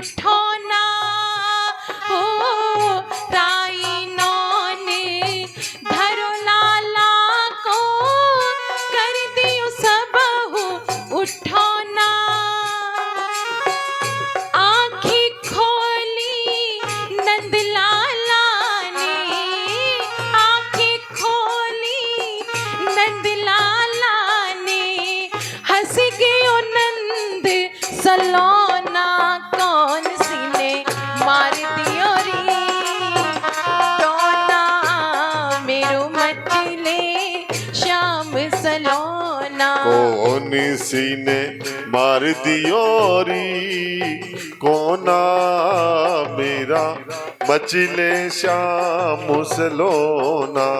उठो ना हो राइनों ने धरो लाला को कर दियो सब हो उठो ना आँखें खोली नंद लाला ने आँखें खोली नंद लाला ने हंस गयो नंद सलोना कौन सी ने मार दियो री टोना मेरो मचले श्याम सलोना कौन सी ने मार दियो री कोना मेरा मचले श्याम सलोना।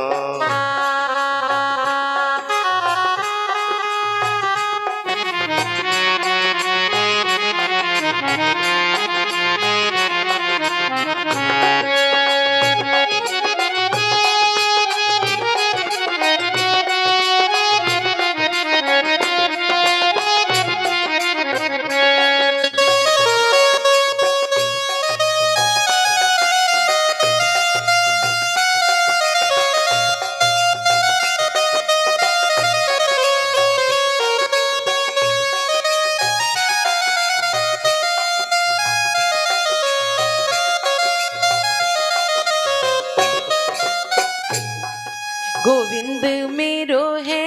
गोविंद मेरो है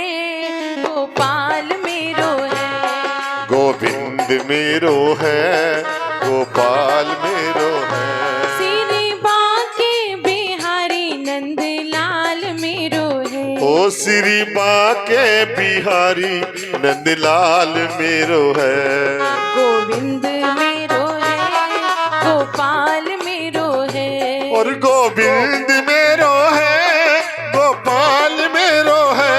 गोपाल मेरो है गोविंद मेरो है गोपाल मेरो है श्री बांके बिहारी नंद लाल मेरो है ओ श्री बांके बिहारी नंदलाल मेरो है गोविंद मेरो है गोपाल मेरो है और गोविंद मेरो है गोपाल मेरो है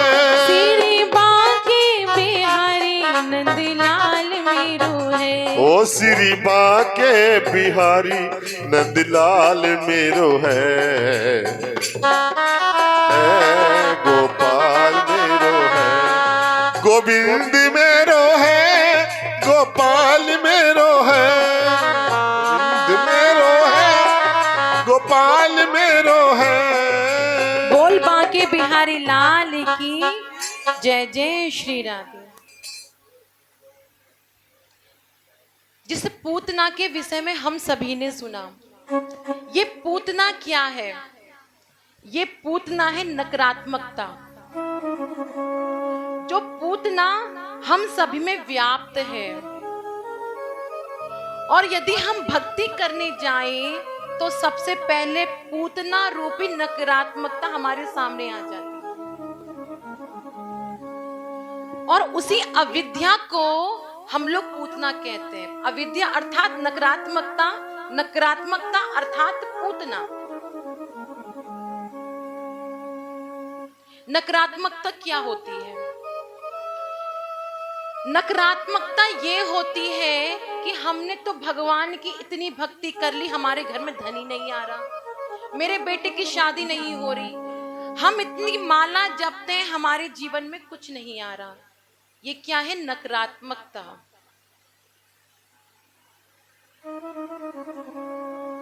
श्री बांके बिहारी नंद लाल मेरो है ओ श्री बांके बिहारी नंदलाल मेरो है गोपाल मेरो है गोविंद मेरो है गोपाल मेरो है गोविंद मेरो है गोपाल मेरो है। बोल बांके बिहारी लाल की जय जय श्री राधे। जिस पूतना के विषय में हम सभी ने सुना, ये पूतना क्या है? ये पूतना है नकारात्मकता। जो पूतना हम सभी में व्याप्त है और यदि हम भक्ति करने जाएं तो सबसे पहले पूतना रूपी नकारात्मकता हमारे सामने आ जाती है और उसी अविद्या को हम लोग पूतना कहते हैं। अविद्या अर्थात नकारात्मकता, नकारात्मकता अर्थात पूतना। नकारात्मकता क्या होती है? नकारात्मकता ये होती है कि हमने तो भगवान की इतनी भक्ति कर ली, हमारे घर में धन ही नहीं आ रहा, मेरे बेटे की शादी नहीं हो रही, हम इतनी माला जपते हैं, हमारे जीवन में कुछ नहीं आ रहा। ये क्या है? नकारात्मकता।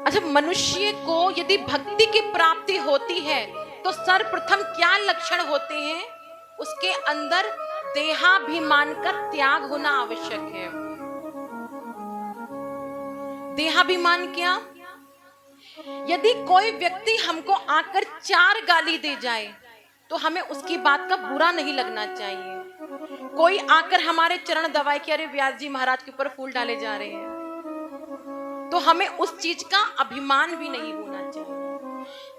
अच्छा, मनुष्य को यदि भक्ति की प्राप्ति होती है तो सर्वप्रथम क्या लक्षण होते हैं? उसके अंदर देहाभिमान का त्याग होना आवश्यक है। देहाभिमान क्या? यदि कोई व्यक्ति हमको आकर 4 गाली दे जाए तो हमें उसकी बात का बुरा नहीं लगना चाहिए। कोई आकर हमारे चरण दबाए कि अरे व्यास जी महाराज के ऊपर फूल डाले जा रहे हैं, तो हमें उस चीज का अभिमान भी नहीं होना चाहिए।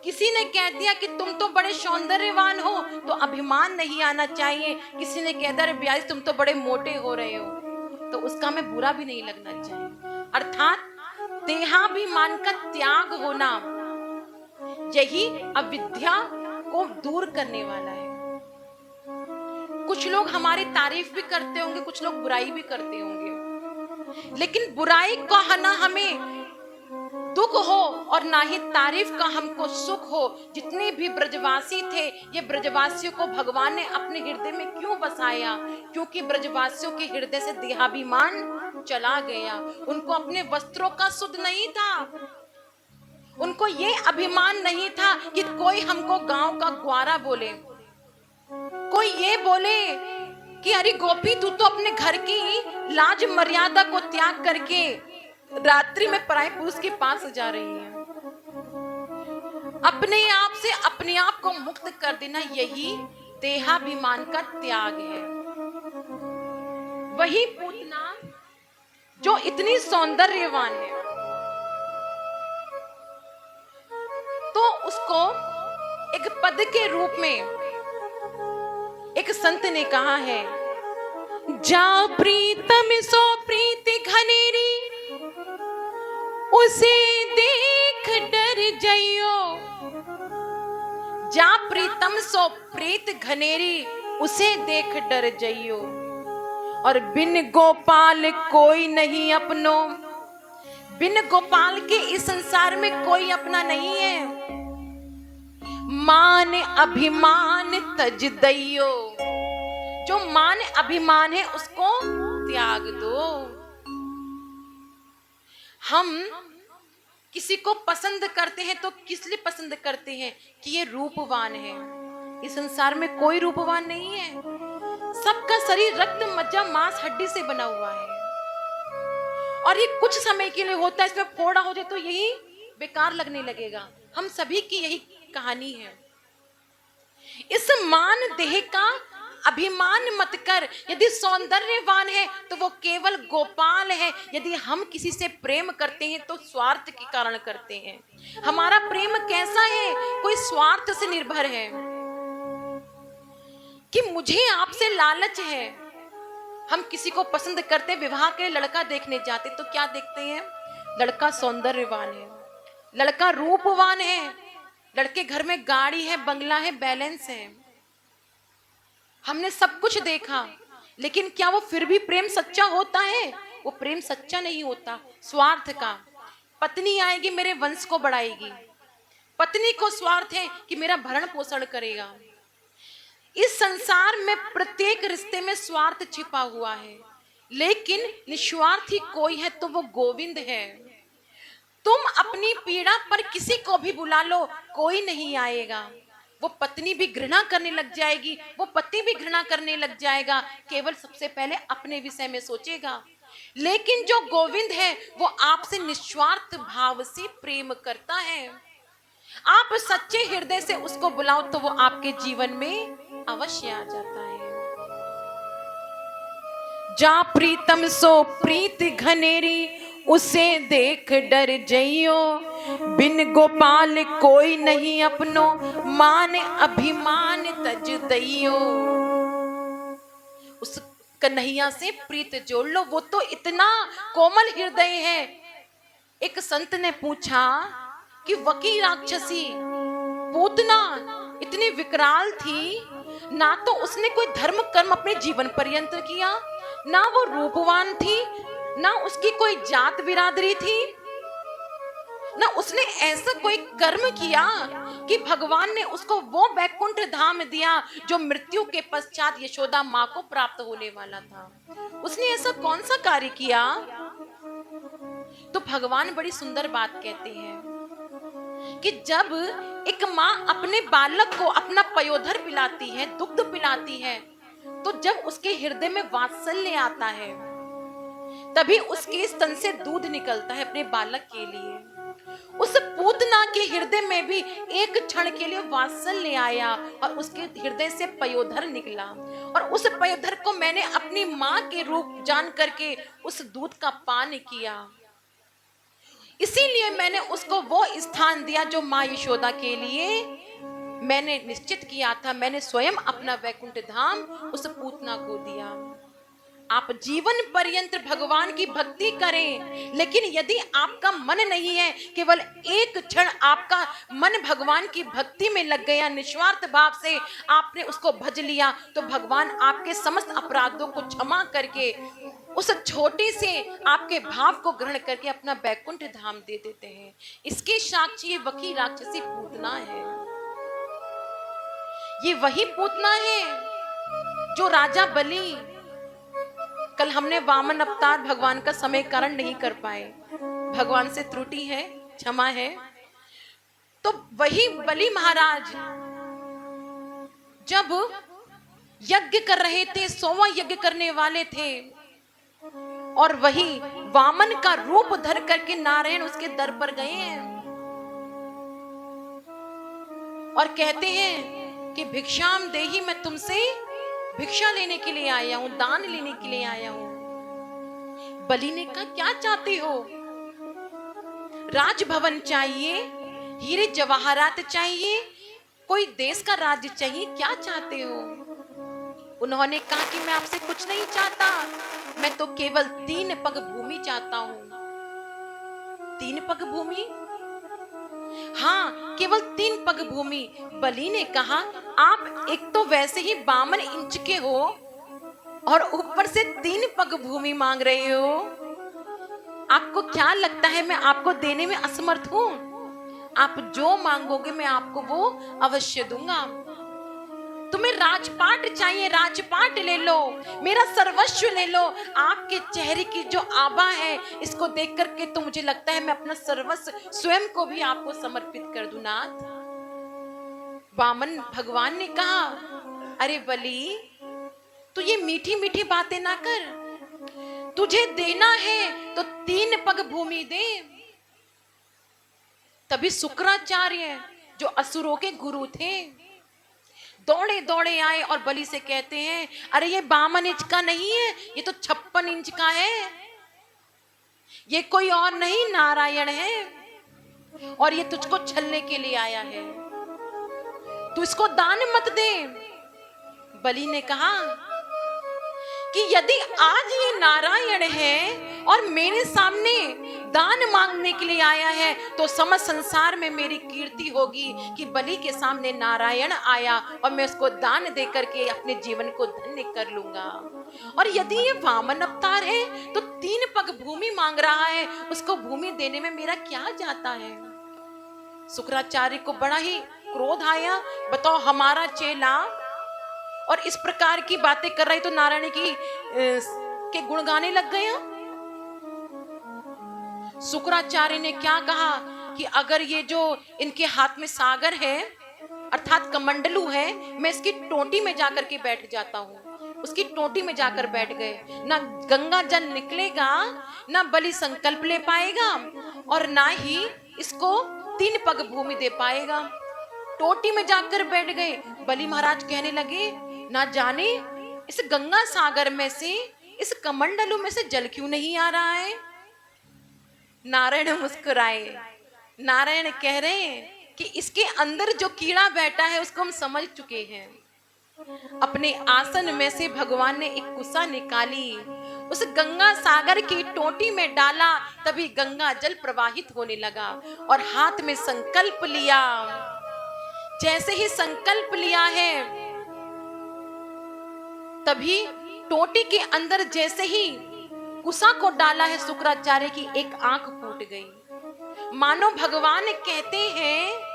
किसी ने कह दिया कि तुम तो बड़े सौंदर्यवान हो, तो अभिमान नहीं आना चाहिए। किसी ने कह दिया व्यास तुम तो बड़े मोटे हो रहे हो, तो उसका हमें बुरा भी नहीं लगना चाहिए। अर्थात देहाभिमान का त्याग होना, यही अविद्या को दूर करने वाला है। कुछ लोग हमारी तारीफ भी करते होंगे, कुछ लोग बुराई भी करते होंगे, लेकिन बुराई कहना हमें दुख हो और ना ही तारीफ का हमको सुख हो। जितने भी ब्रजवासी थे, ये ब्रजवासियों को भगवान ने अपने हृदय में क्यों बसाया? क्योंकि ब्रजवासियों के हृदय से देहाभिमान चला गया। उनको अपने वस्त्रों का सुध नहीं था, उनको ये अभिमान नहीं था कि कोई हमको गांव का ग्वारा बोले, कोई ये बोले कि अरे गोपी तू तो अपने घर की लाज मर्यादा को त्याग करके रात्रि में पराये पुरुष के पास जा रही है। अपने आप से अपने आप को मुक्त कर देना, यही देहाभिमान का त्याग है। वही पूतना जो इतनी सौंदर्यवान है, तो उसको एक पद के रूप में एक संत ने कहा है, जा प्रीतम सो प्रीति घनेरी, उसे देख डर जइयो। जा प्रीतम सो प्रीत घनेरी, उसे देख डर जइयो। और बिन गोपाल कोई नहीं अपनो, बिन गोपाल के इस संसार में कोई अपना नहीं है। मान अभिमान तज दइयो, जो मान अभिमान है उसको त्याग दो। हम किसी को पसंद करते हैं तो किस लिए पसंद करते हैं? कि ये रूपवान है। इस संसार में कोई रूपवान नहीं है, सबका शरीर रक्त मज्जा मांस हड्डी से बना हुआ है, और ये कुछ समय के लिए होता है। इसमें फोड़ा हो जाए तो यही बेकार लगने लगेगा। हम सभी की यही कहानी है। इस मान देह का अभिमान मत कर। यदि सौंदर्यवान है तो वो केवल गोपाल है। यदि हम किसी से प्रेम करते हैं तो स्वार्थ के कारण करते हैं। हमारा प्रेम कैसा है? कोई स्वार्थ से निर्भर है कि मुझे आपसे लालच है। हम किसी को पसंद करते, विवाह के लड़का देखने जाते तो क्या देखते हैं? लड़का सौंदर्यवान है, लड़का रूपवान है, लड़के घर में गाड़ी है, बंगला है, बैलेंस है। हमने सब कुछ देखा, लेकिन क्या वो फिर भी प्रेम सच्चा होता है? वो प्रेम सच्चा नहीं होता, स्वार्थ का। पत्नी आएगी मेरे वंश को बढ़ाएगी, पत्नी को स्वार्थ है कि मेरा भरण पोषण करेगा। इस संसार में प्रत्येक रिश्ते में स्वार्थ छिपा हुआ है, लेकिन निस्वार्थी कोई है तो वो गोविंद है। तुम अपनी पीड़ा पर किसी को भी बुला लो, कोई नहीं आएगा। वो पत्नी भी घृणा करने लग जाएगी, वो पति भी घृणा करने लग जाएगा, केवल सबसे पहले अपने विषय में सोचेगा। लेकिन जो गोविंद है वो आपसे निस्वार्थ भाव से प्रेम करता है। आप सच्चे हृदय से उसको बुलाओ तो वो आपके जीवन में अवश्य आ जाता है। जा प्रीतम सो प्रीत घनेरी, उसे देख डर जइयो। बिन गोपाल कोई नहीं अपनो, मान अभिमान तज दइयो। उस कन्हैया से प्रीत जोड़ लो, वो तो इतना कोमल हृदय है। एक संत ने पूछा कि वकी राक्षसी पूतना इतनी विकराल थी, ना तो उसने कोई धर्म कर्म अपने जीवन पर्यंत किया, ना वो रूपवान थी, ना उसकी कोई जात बिरादरी थी, ना उसने ऐसा कोई कर्म किया कि भगवान ने उसको वो वैकुंठ धाम दिया जो मृत्यु के पश्चात यशोदा माँ को प्राप्त होने वाला था। उसने ऐसा कौन सा कार्य किया? तो भगवान बड़ी सुंदर बात कहते हैं कि जब एक माँ अपने बालक को अपना पयोधर पिलाती है, दुग्ध पिलाती है, तो जब उसके हृदय में वात्सल्य आता है, तभी उसके स्तन से दूध निकलता है अपने बालक के लिए। उस पूतना के हृदय में भी एक क्षण के लिए वात्सल्य आया और उसके हृदय से पयोधर निकला, और उस पयोधर को मैंने अपनी माँ के रूप जान करके उस दूध का पान किया। इसीलिए मैंने उसको वो स्थान दिया जो माँ यशोदा के लिए मैंने निश्चित किया था। मैंने स्वयं अपना वैकुंठ धाम उस पूतना को दिया। आप जीवन पर्यंत भगवान की भक्ति करें, लेकिन यदि आपका मन नहीं है, केवल एक क्षण आपका मन भगवान की भक्ति में लग गया, निस्वार्थ भाव से आपने उसको भज लिया, तो भगवान आपके समस्त अपराधों को क्षमा करके उस छोटे से आपके भाव को ग्रहण करके अपना बैकुंठ धाम दे देते हैं। इसके साक्षी ये वही राक्षसी पूतना है। ये वही पूतना है जो राजा बलि, कल हमने वामन अवतार भगवान का समय कारण नहीं कर पाए, भगवान से त्रुटि है, क्षमा है। तो वही बलि महाराज जब यज्ञ कर रहे थे, 100वां यज्ञ करने वाले थे, और वही वामन का रूप धर करके नारायण उसके दर पर गए हैं और कहते हैं कि भिक्षाम देहि, मैं तुमसे भिक्षा लेने के लिए आया हूं, दान लेने के लिए आया हूं। बलि ने कहा क्या चाहते हो? राजभवन चाहिए, हीरे जवाहरात चाहिए, कोई देश का राज्य चाहिए, क्या चाहते हो? उन्होंने कहा कि मैं आपसे कुछ नहीं चाहता, मैं तो केवल 3 पग भूमि चाहता हूं। 3 पग भूमि? हाँ, केवल 3 पग भूमि। बलि ने कहा आप एक तो वैसे ही 52 इंच के हो और ऊपर से 3 पग भूमि मांग रहे हो। आपको क्या लगता है मैं आपको देने में असमर्थ हूं? आप जो मांगोगे मैं आपको वो अवश्य दूंगा। तुम्हें राजपाट चाहिए, राजपाट ले लो, मेरा सर्वस्व ले लो। आपके चेहरे की जो आभा है, इसको देख करके तो मुझे लगता है मैं अपना सर्वस्व स्वयं को भी आपको समर्पित कर दूं नाथ। वामन भगवान ने कहा अरे बलि, तू ये मीठी मीठी बातें ना कर, तुझे देना है तो 3 पग भूमि दे। तभी शुक्राचार्य जो असुरों के गुरु थे दौड़े दौड़े आए और बलि से कहते हैं अरे ये 52 इंच का नहीं है, ये तो 56 इंच का है, ये कोई और नहीं नारायण है और ये तुझको छलने के लिए आया है, तू इसको दान मत दे। बलि ने कहा कि यदि आज ये नारायण है और मेरे सामने दान मांगने के लिए आया है, तो समस्त संसार में मेरी कीर्ति होगी कि बलि के सामने नारायण आया और मैं उसको दान दे करके अपने जीवन को धन्य कर लूंगा। और यदि ये वामन अवतार है तो 3 पग भूमि मांग रहा है, उसको भूमि देने में मेरा क्या जाता है। शुक्राचार्य को बड़ा ही क्रोध आया, बताओ हमारा चेला और इस प्रकार की बातें कर रही तो नारायण की के गुण गाने लग गया। शुक्राचार्य ने क्या कहा कि अगर ये जो इनके हाथ में सागर है अर्थात कमंडलू है, मैं इसकी टोटी में जाकर के बैठ जाता हूँ। उसकी टोटी में जाकर बैठ गए, ना गंगा जल निकलेगा, ना बलि संकल्प ले पाएगा और ना ही इसको 3 पग भूमि दे पाएगा। टोटी में जाकर बैठ गए। बलि महाराज कहने लगे ना जाने इस गंगा सागर में से, इस कमंडलू में से जल क्यों नहीं आ रहा है। नारायण मुस्कुराए। नारायण कह रहे हैं कि इसके अंदर जो कीड़ा बैठा है उसको हम समझ चुके हैं। अपने आसन में से भगवान ने एक कुसा निकाली, उस गंगा सागर की टोटी में डाला, तभी गंगा जल प्रवाहित होने लगा और हाथ में संकल्प लिया। जैसे ही संकल्प लिया है तभी टोटी के अंदर जैसे ही कुसा को डाला है, शुक्राचार्य की एक आंख फूट गई। मानो भगवान कहते हैं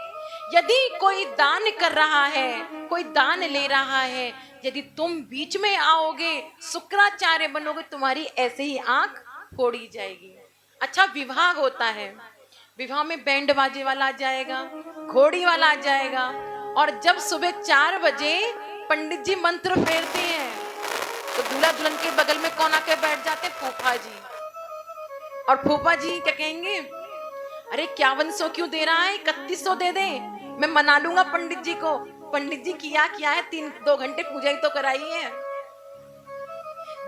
यदि कोई दान कर रहा है, कोई दान ले रहा है, यदि तुम बीच में आओगे, शुक्राचार्य बनोगे, तुम्हारी ऐसे ही आंख फोड़ी जाएगी। अच्छा, विवाह होता है, विवाह में बैंड बाजे वाला आ जाएगा, घोड़ी वाला आ जाएगा और जब सुबह 4 बजे पंडित जी मंत्र फेरते हैं तो दूल्हा दुल्हन के बगल में कौन आके बैठ जाते? फूफा जी। और फूफा जी क्या कहेंगे? अरे 5100 क्यों दे रहा है, 3100 दे दे, मैं मना लूंगा पंडित जी को। पंडित जी किया है, 2 घंटे पूजा ही तो कराई है।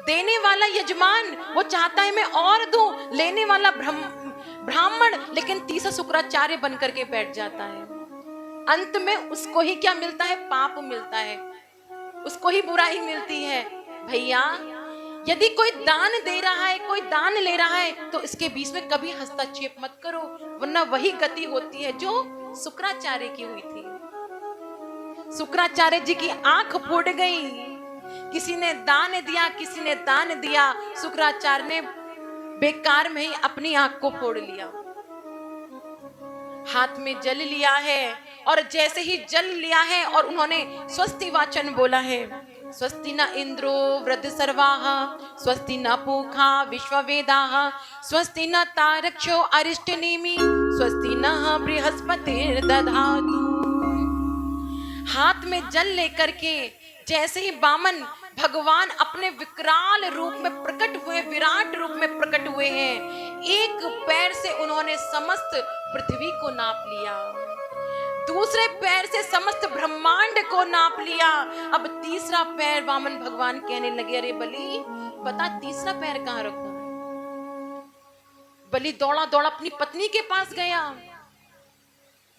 देने वाला यजमान वो चाहता है मैं और दूं, लेने वाला ब्राह्मण लेकिन तीसरा शुक्राचार्य बन करके बैठ जाता है। अंत में उसको ही क्या मिलता है? पाप मिलता है, उसको ही बुराई मिलती है। भैया यदि कोई दान दे रहा है, कोई दान ले रहा है, तो इसके बीच में कभी हस्तक्षेप मत करो, वरना वही गति होती है जो शुक्राचार्य की हुई थी। शुक्राचार्य जी की आंख फूट गई। किसी ने दान दिया, किसी ने दान दिया, शुक्राचार्य ने बेकार में ही अपनी आंख को फोड़ लिया। हाथ में जल लिया है, और जैसे ही जल लिया है और उन्होंने स्वस्ति वाचन बोला है, स्वस्ति न इंद्रो वृद्धसर्वाः, स्वस्ति न पूषा विश्ववेदाः, स्वस्ति न तारक्षो अरिष्टनेमि, स्वस्ति न बृहस्पतिर्दधातु। हाथ में जल लेकर के जैसे ही वामन भगवान अपने विकराल रूप में प्रकट हुए, विराट रूप में प्रकट हुए हैं, एक पैर से उन्होंने समस्त पृथ्वी को नाप लिया, दूसरे पैर से समस्त ब्रह्मांड को नाप लिया। अब तीसरा पैर वामन भगवान कहने लगे, अरे बलि बता तीसरा पैर कहाँ रखूं। बलि दौड़ा दौड़ा अपनी पत्नी के पास गया।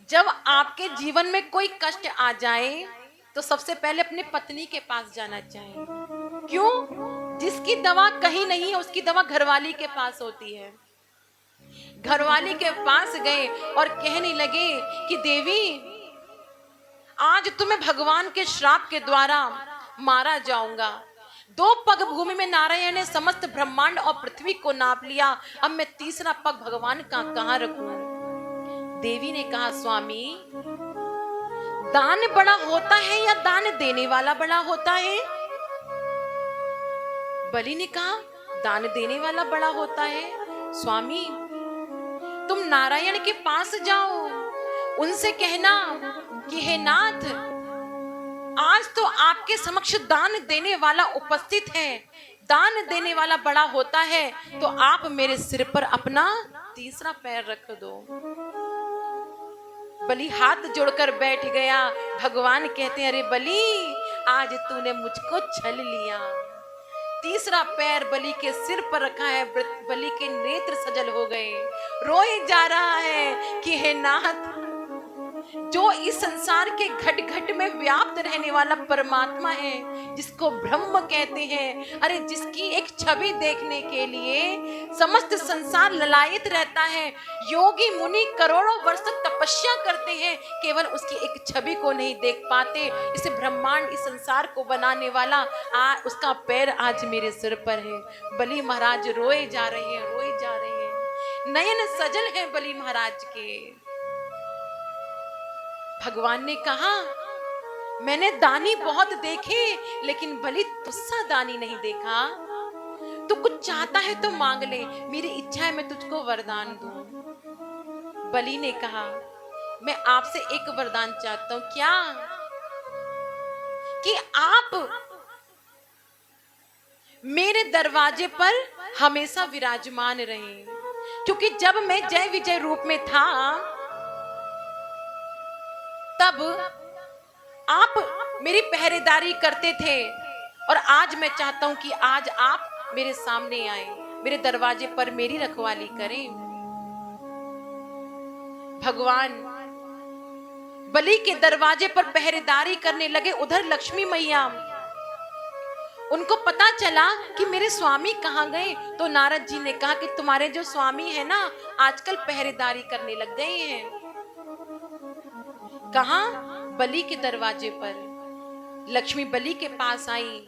जब आपके जीवन में कोई कष्ट आ जाए तो सबसे पहले अपने पत्नी के पास जाना चाहिए। क्यों? जिसकी दवा कहीं नहीं है उसकी दवा घरवाली के पास होती है। घरवाली के पास गए और कहने लगे कि देवी आज तुम्हें भगवान के श्राप के द्वारा मारा जाऊंगा। 2 पग भूमि में नारायण ने समस्त ब्रह्मांड और पृथ्वी को नाप लिया, अब मैं तीसरा पग भगवान का कहां रखूं। देवी ने कहा, स्वामी दान बड़ा होता है या दान देने वाला बड़ा होता है? बलि ने कहा, दान देने वाला बड़ा होता है। स्वामी तुम नारायण के पास जाओ, उनसे कहना कि हे नाथ आज तो आपके समक्ष दान देने वाला उपस्थित है, दान देने वाला बड़ा होता है, तो आप मेरे सिर पर अपना तीसरा पैर रख दो। बलि हाथ जोड़कर बैठ गया। भगवान कहते हैं, अरे बलि आज तूने मुझको छल लिया। तीसरा पैर बलि के सिर पर रखा है। बलि के नेत्र सजल हो गए, रोए जा रहा है कि हे नाथ जो इस संसार के घट घट में व्याप्त रहने वाला परमात्मा है, जिसको ब्रह्म कहते हैं, अरे जिसकी एक छवि देखने के लिए समस्त संसार ललायित रहता है, योगी मुनि करोड़ों वर्ष तक तपस्या करते हैं, केवल उसकी एक छवि को नहीं देख पाते। इस ब्रह्मांड इस संसार को बनाने वाला उसका पैर आज मेरे सिर पर है। बलि महाराज रोए जा रहे हैं, रोए जा रहे हैं, नयन सजल है बलि महाराज के। भगवान ने कहा, मैंने दानी बहुत देखे लेकिन बलि तुझसा दानी नहीं देखा। तू कुछ चाहता है तो मांग ले, मेरी इच्छा है मैं तुझको वरदान दूं। बलि ने कहा, मैं आपसे एक वरदान चाहता हूं। क्या? कि आप मेरे दरवाजे पर हमेशा विराजमान रहें, क्योंकि जब मैं जय विजय रूप में था तब आप मेरी पहरेदारी करते थे, और आज मैं चाहता हूं कि आज आप मेरे सामने आए, मेरे दरवाजे पर मेरी रखवाली करें। भगवान बलि के दरवाजे पर पहरेदारी करने लगे। उधर लक्ष्मी मैया, उनको पता चला कि मेरे स्वामी कहाँ गए, तो नारद जी ने कहा कि तुम्हारे जो स्वामी है ना आजकल पहरेदारी करने लग गए हैं। कहाँ? बलि के दरवाजे पर। लक्ष्मी बलि के पास आई,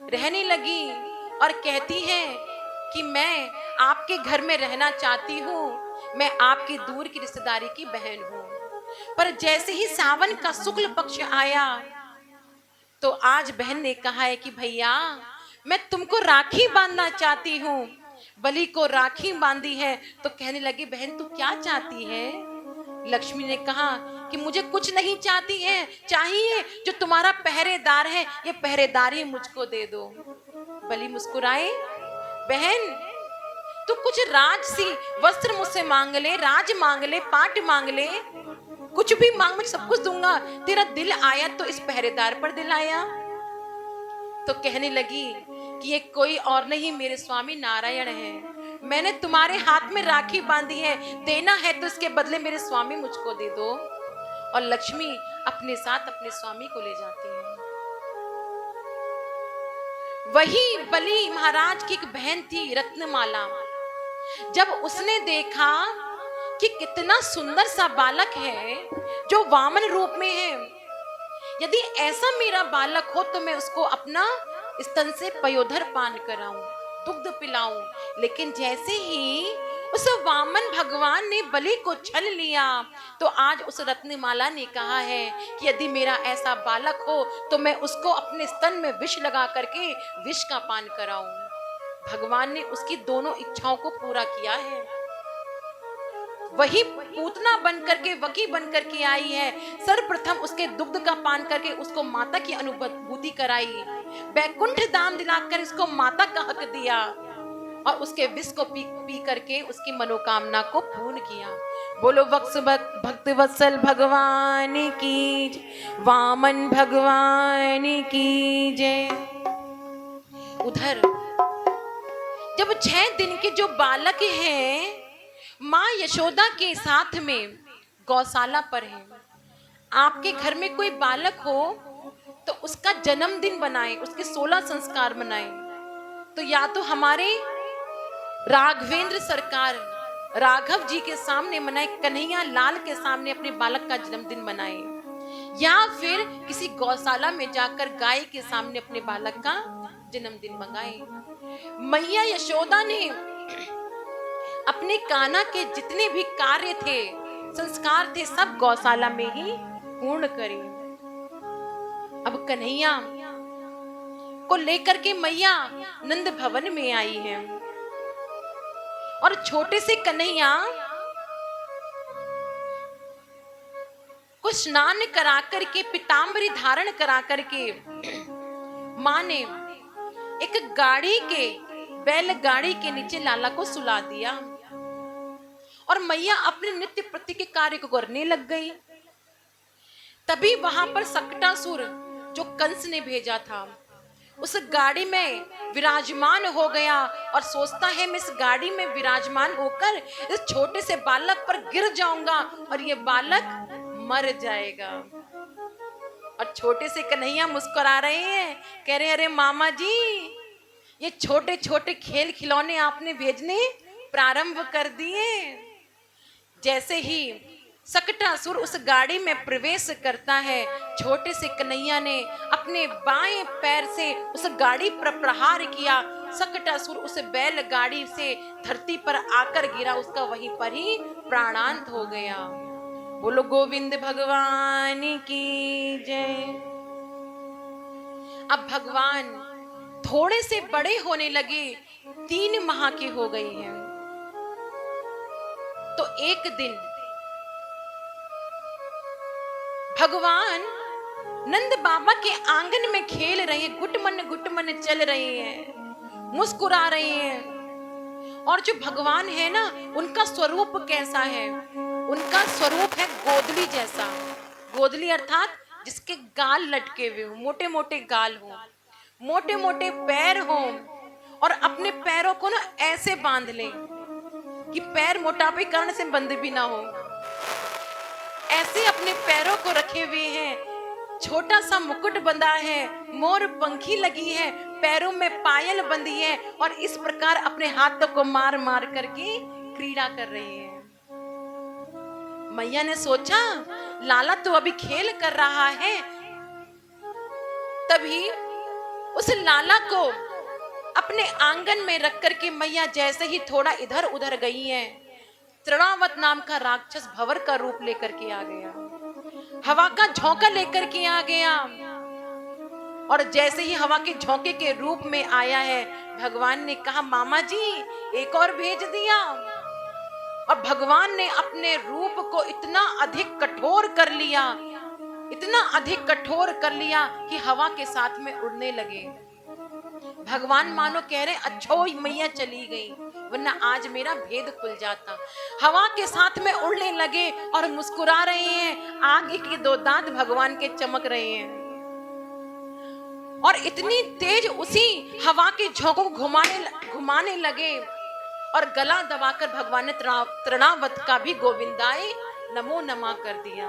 रहने लगी और कहती है कि मैं आपके घर में रहना चाहती हूँ, मैं आपकी दूर की रिश्तेदारी की बहन हूँ। पर जैसे ही सावन का शुक्ल पक्ष आया तो आज बहन ने कहा है कि भैया मैं तुमको राखी बांधना चाहती हूँ। बलि को राखी बांधी है तो कहने लगी, बहन तू क्या चाहती है? लक्ष्मी ने कहा कि मुझे कुछ नहीं चाहती है, चाहिए जो तुम्हारा पहरेदार है ये पहरेदारी मुझको दे दो। बलि मुस्कुराए, बहन तू कुछ राजसी वस्त्र मुझसे मांग ले, राज मांग ले, पाट मांग ले, कुछ भी मांग, मैं सब कुछ दूंगा। तेरा दिल आया तो इस पहरेदार पर दिल आया। तो कहने लगी कि ये कोई और नहीं मेरे स्वामी नारायण है। मैंने तुम्हारे हाथ में राखी बांधी है, देना है तो इसके बदले मेरे स्वामी मुझको दे दो। और लक्ष्मी अपने साथ अपने स्वामी को ले जाती है। वही बलि महाराज की एक बहन थी रत्नमाला। जब उसने देखा कि कितना सुंदर सा बालक है जो वामन रूप में है, यदि ऐसा मेरा बालक हो तो मैं उसको अपना स्तन से पयोधर पान कराऊं, दुग्ध पिलाऊं। लेकिन जैसे ही उस वामन भगवान ने बलि को छल लिया, तो आज उस रत्नमाला ने कहा है कि यदि मेरा ऐसा बालक हो तो मैं उसको अपने स्तन में विष लगा करके विष का पान कराऊं। भगवान ने उसकी दोनों इच्छाओं को पूरा किया है। वही पूतना बन करके, वकी बन करके आई है। सर्वप्रथम उसके दुग्ध का पान करके उसको माता की अनुभूति कराई, बैकुंठ धाम दिलाकर इसको माता का हक दिया और उसके विष को पी करके उसकी मनोकामना को पूर्ण किया। बोलो भक्त वत्सल भगवान की जय, वामन भगवान की जय। उधर जब 6 दिन के जो बालक हैं माँ यशोदा के साथ में गौशाला पर है, आपके घर में कोई बालक हो तो उसका जन्मदिन बनाए, उसके 16 संस्कार बनाए। तो या तो हमारे राघवेंद्र सरकार राघव जी के सामने मनाए, कन्हैया लाल के सामने अपने बालक का जन्मदिन मनाए, या फिर किसी गौशाला में जाकर गाय के सामने अपने बालक का जन्मदिन मंगाए। मैया यशोदा ने अपने कान्हा के जितने भी कार्य थे, संस्कार थे, सब गौशाला में ही पूर्ण करे। अब कन्हैया को लेकर के मैया नंद भवन में आई है और छोटे से कन्हैया को स्नान करा करके, पीतांबरी धारण करा करके माँ ने एक गाड़ी के, बैलगाड़ी के नीचे लाला को सुला दिया और मैया अपने नित्य प्रति के कार्य को करने लग गई। तभी वहां पर सकटासुर जो कंस ने भेजा था उस गाड़ी में विराजमान हो गया और सोचता है मैं इस गाड़ी में विराजमान होकर इस छोटे से बालक पर गिर जाऊंगा और ये बालक मर जाएगा। और छोटे से कन्हैया मुस्कुरा रहे हैं, कह रहे अरे मामा जी, ये छोटे छोटे खेल खिलौने आपने भेजने प्रारंभ कर दिए। जैसे ही सकटासुर उस गाड़ी में प्रवेश करता है, छोटे से कन्हैया ने अपने बाएं पैर से उस गाड़ी पर प्रहार किया। सकटासुर उस बैलगाड़ी से धरती पर आकर गिरा, उसका वहीं पर ही प्राणांत हो गया। बोलो गोविंद भगवान की जय। अब भगवान थोड़े से बड़े होने लगे, 3 माह के हो गए हैं। तो एक दिन भगवान नंद बाबा के आंगन में खेल रहे हैं, गुटमन चल रहे हैं, मुस्कुरा रहे हैं। और जो भगवान है ना, उनका स्वरूप कैसा है? उनका स्वरूप है गोदली जैसा। गोदली अर्थात जिसके गाल लटके हुए हो, मोटे मोटे गाल हो, मोटे मोटे पैर हो और अपने पैरों को ना ऐसे बांध ले कि पैर मोटापे कारण से बंद भी ना हो। ऐसे अपने पैरों को रखे हुए हैं, छोटा सा मुकुट बंधा है, मोर पंखी लगी है, पैरों में पायल बंधी है और इस प्रकार अपने हाथों को मार मार करके क्रीड़ा कर रहे हैं। मैया ने सोचा लाला तो अभी खेल कर रहा है। तभी उस लाला को अपने आंगन में रख करके मैया जैसे ही थोड़ा इधर उधर गई है, तृणावत नाम का राक्षस भंवर का रूप लेकर के आ गया, हवा का झोंका लेकर के आ गया। और जैसे ही हवा के झोंके के रूप में आया है, भगवान ने कहा मामा जी एक और भेज दिया। और भगवान ने अपने रूप को इतना अधिक कठोर कर लिया, इतना अधिक कठोर कर लिया कि हवा के साथ में उड़ने लगे। भगवान मानो कह रहे अच्छा मैया चली गई, वरना आज मेरा भेद खुल जाता। हवा के साथ में उड़ने लगे और मुस्कुरा रहे हैं, आगे के 2 दांत भगवान के चमक रहे हैं। और इतनी तेज उसी हवा के झोंकों को घुमाने लगे और गला दबाकर भगवान ने तृणावत का भी गोविंदाय नमो नमा कर दिया।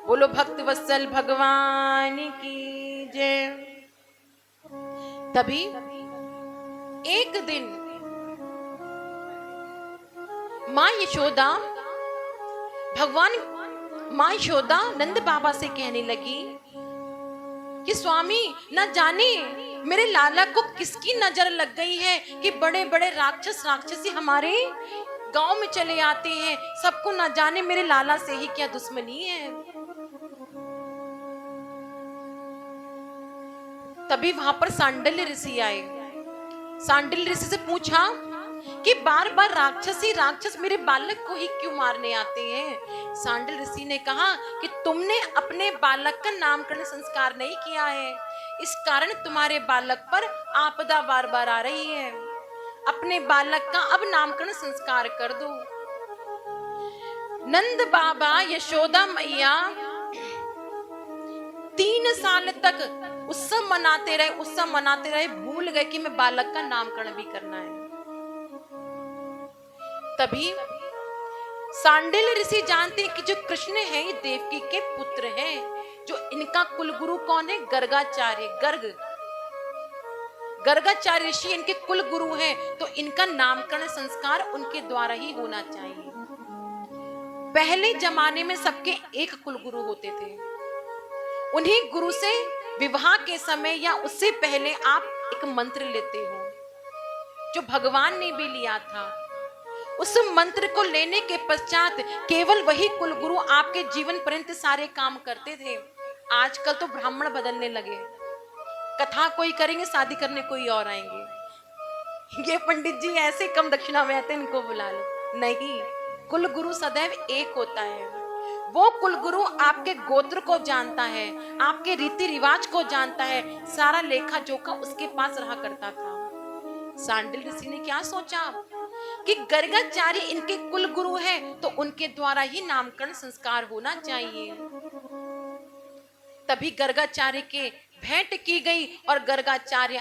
बोलो भक्त वत्सल भगवान की जय। तभी एक दिन माँ यशोदा माँ यशोदा नंद बाबा से कहने लगी कि स्वामी, न जाने मेरे लाला को किसकी नजर लग गई है कि बड़े बड़े राक्षसी हमारे गांव में चले आते हैं। सबको न जाने मेरे लाला से ही क्या दुश्मनी है। तभी वहां पर सांडिल्य ऋषि आए। सांडिल्य ऋषि से पूछा कि बार बार राक्षस मेरे बालक को ही क्यों मारने आते हैं। सांडिल्य ऋषि ने कहा कि तुमने अपने बालक का नामकरण संस्कार नहीं किया है, इस कारण तुम्हारे बालक पर आपदा बार बार आ रही है। अपने बालक का अब नामकरण संस्कार कर दो। नंद बाबा यशोदा मैया 3 साल तक उत्सव मनाते रहे, भूल गए कि मैं बालक का नामकरण भी करना है। तभी सांडिल्य ऋषि जानते हैं कि जो कृष्ण है ये देवकी के पुत्र हैं। जो इनका कुलगुरु कौन है? गर्गाचार्य। गर्गाचार्य ऋषि इनके कुल गुरु हैं, तो इनका नामकरण संस्कार उनके द्वारा ही होना चाहिए। पहले जमाने में सबके एक कुलगुरु होते थे। उन्हीं गुरु से विवाह के समय या उससे पहले आप एक मंत्र लेते हो, जो भगवान ने भी लिया था। उस मंत्र को लेने के पश्चात केवल वही कुलगुरु आपके जीवन पर्यंत सारे काम करते थे। आजकल तो ब्राह्मण बदलने लगे, कथा कोई करेंगे, शादी करने कोई और आएंगे। ये पंडित जी ऐसे कम दक्षिणा में आते, इनको बुला लो। नहीं, कुलगुरु सदैव एक होता है। वो कुलगुरु आपके गोत्र को जानता है, आपके रीति रिवाज को जानता है, सारा लेखा जोखा उसके पास रहा करता था। सांडिल्य ऋषि ने क्या सोचा कि गर्गाचार्य इनके कुल गुरु है, तो उनके द्वारा ही नामकरण संस्कार होना चाहिए। तभी गर्गाचार्य के भेंट की गई और गर्गाचार्य